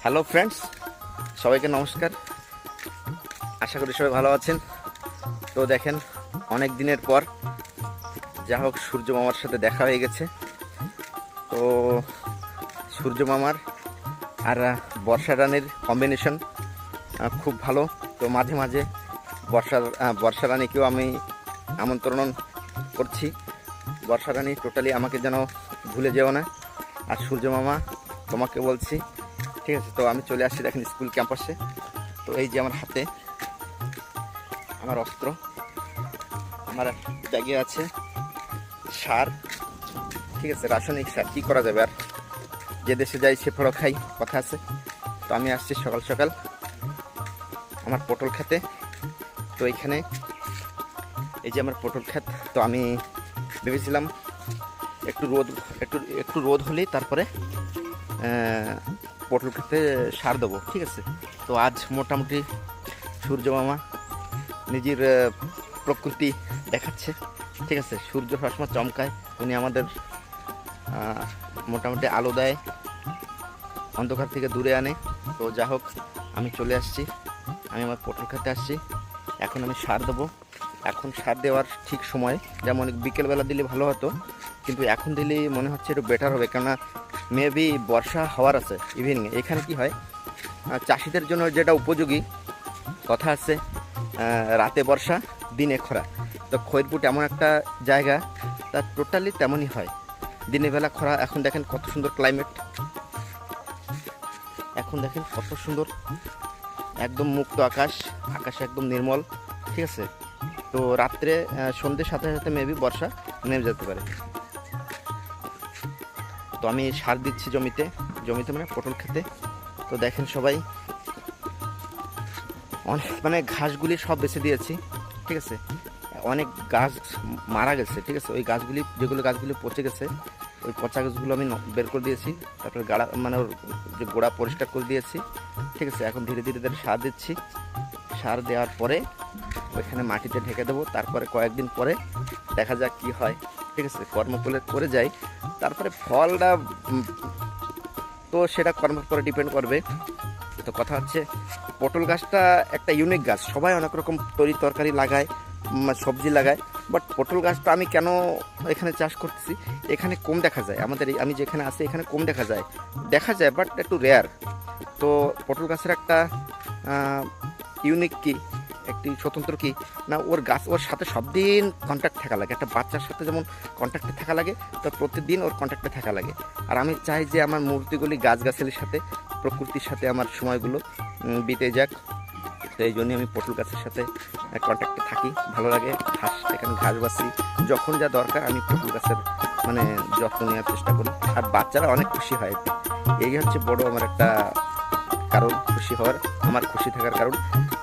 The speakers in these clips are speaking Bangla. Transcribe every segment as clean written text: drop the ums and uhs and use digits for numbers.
হ্যালো ফ্রেন্ডস, সবাইকে নমস্কার। আশা করি সবাই ভালো আছেন। তো দেখেন, অনেক দিনের পর যা হোক সূর্য মামার সাথে দেখা হয়ে গেছে। তো সূর্য মামার আর বর্ষা রানীর কম্বিনেশন খুব ভালো। তো মাঝে মাঝে বর্ষা রানীকেও আমি আমন্ত্রণ করছি। বর্ষা রানী টোটালি আমাকে যেন ভুলে যেও না। আর সূর্য মামা তোমাকে বলছি, ঠিক আছে? তো আমি চলে আসছি দেখেন স্কুল ক্যাম্পাসে। তো এই যে আমার হাতে আমার অস্ত্র, আমার ব্যাগে আছে সার, ঠিক আছে? রাসায়নিক সার। কী করা যাবে আর, যে দেশে যাই সে ফড়ো খাই, কথা আছে। তো আমি আসছি সকাল সকাল আমার পটল খেতে। তো এইখানে এই যে আমার পটল ক্ষেত। তো আমি ভেবেছিলাম একটু রোদ হলেই তারপরে পটল খেতে সার দেবো, ঠিক আছে? তো আজ মোটামুটি সূর্য মামা নিজের প্রকৃতি দেখাচ্ছে, ঠিক আছে? সূর্য সবসময় চমকায়, উনি আমাদের মোটামুটি আলো দেয়, অন্ধকার থেকে দূরে আনে। তো যা হোক, আমি চলে আসছি, আমি আমার পটল খেতে আসছি। এখন আমি সার দেবো। এখন সার দেওয়ার ঠিক সময়, যেমন বিকেলবেলা দিলে ভালো হতো, কিন্তু এখন দিলে মনে হচ্ছে একটু বেটার হবে, কেননা মেবি বর্ষা হওয়ার আছে ইভিনিংয়ে। এখানে কি হয়, চাষিদের জন্য যেটা উপযোগী, কথা আছে রাতে বর্ষা দিনে খরা। তো খৈরপুট এমন একটা জায়গা, তার টোটালি তেমনই হয়, দিনের বেলা খরা। এখন দেখেন কত সুন্দর ক্লাইমেট, এখন দেখেন কত সুন্দর, একদম মুক্ত আকাশ, আকাশ একদম নির্মল, ঠিক আছে? তো রাত্রে সন্ধ্যের সাথে সাথে মেবি বর্ষা নেমে যেতে পারে। তো আমি সার দিচ্ছি জমিতে মানে পটল খেতে। তো দেখেন সবাই, অনেক মানে ঘাসগুলি সব বেছে দিয়েছি, ঠিক আছে? অনেক গাছ মারা গেছে, ঠিক আছে? ওই গাছগুলি, যেগুলো গাছগুলি পচে গেছে, ওই পচা গাছগুলো আমি বের করে দিয়েছি। তারপরে গাড়া মানে ওর যে গোড়া পরিষ্কার করে দিয়েছি, ঠিক আছে? এখন ধীরে ধীরে সার দিচ্ছি। সার দেওয়ার পরে ওইখানে মাটিতে ঢেকে দেবো। তারপরে কয়েকদিন পরে দেখা যাক কি হয়, ঠিক আছে? কর্ম করে যাই, তারপরে ফলটা তো সেটা কর্মের পরে ডিপেন্ড করবে। তো কথা হচ্ছে, পটল গাছটা একটা ইউনিক গাছ, সবাই অনেক রকম তরকারি লাগায়, সবজি লাগায়, বাট পটল গাছটা আমি কেন এখানে চাষ করতেছি, এখানে কম দেখা যায়। আমাদের আমি যেখানে আছি এখানে কম দেখা যায়, বাট একটু রেয়ার। তো পটল গাছের একটা ইউনিক কি, একটি স্বতন্ত্র কি না, ওর সাথে সব দিন কন্ট্যাক্ট থাকা লাগে। একটা বাচ্চার সাথে যেমন কন্ট্যাক্টে থাকা লাগে, তো প্রতিদিন ওর কন্ট্যাক্টে থাকা লাগে। আর আমি চাই যে আমার মূর্তিগুলি গাছগাছালির সাথে, প্রকৃতির সাথে আমার সময়গুলো বিতে যাক। তো এই জন্যই আমি পটল গাছের সাথে কন্ট্যাক্টে থাকি, ভালো লাগে। এখানে ঘাস বাছি, যখন যা দরকার আমি পটল গাছের মানে যত্ন নেওয়ার চেষ্টা করি। আর বাচ্চারা অনেক খুশি হয়, এই হচ্ছে বড় আমার একটা কারণ খুশি হওয়ার, আমার খুশি থাকার কারণ।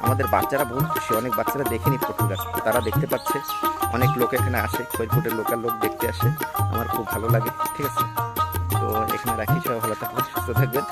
আমাদের বাচ্চারা বহুত খুশি, অনেক বাচ্চারা দেখেনি পটল গাছ, তারা দেখতে পাচ্ছে। অনেক লোক এখানে আসে, খৈরপুটের লোকাল লোক দেখতে আসে, আমার খুব ভালো লাগে, ঠিক আছে? তো এখানে রাখি, সবাই ভালো থাকবেন, সুস্থ থাকবেন।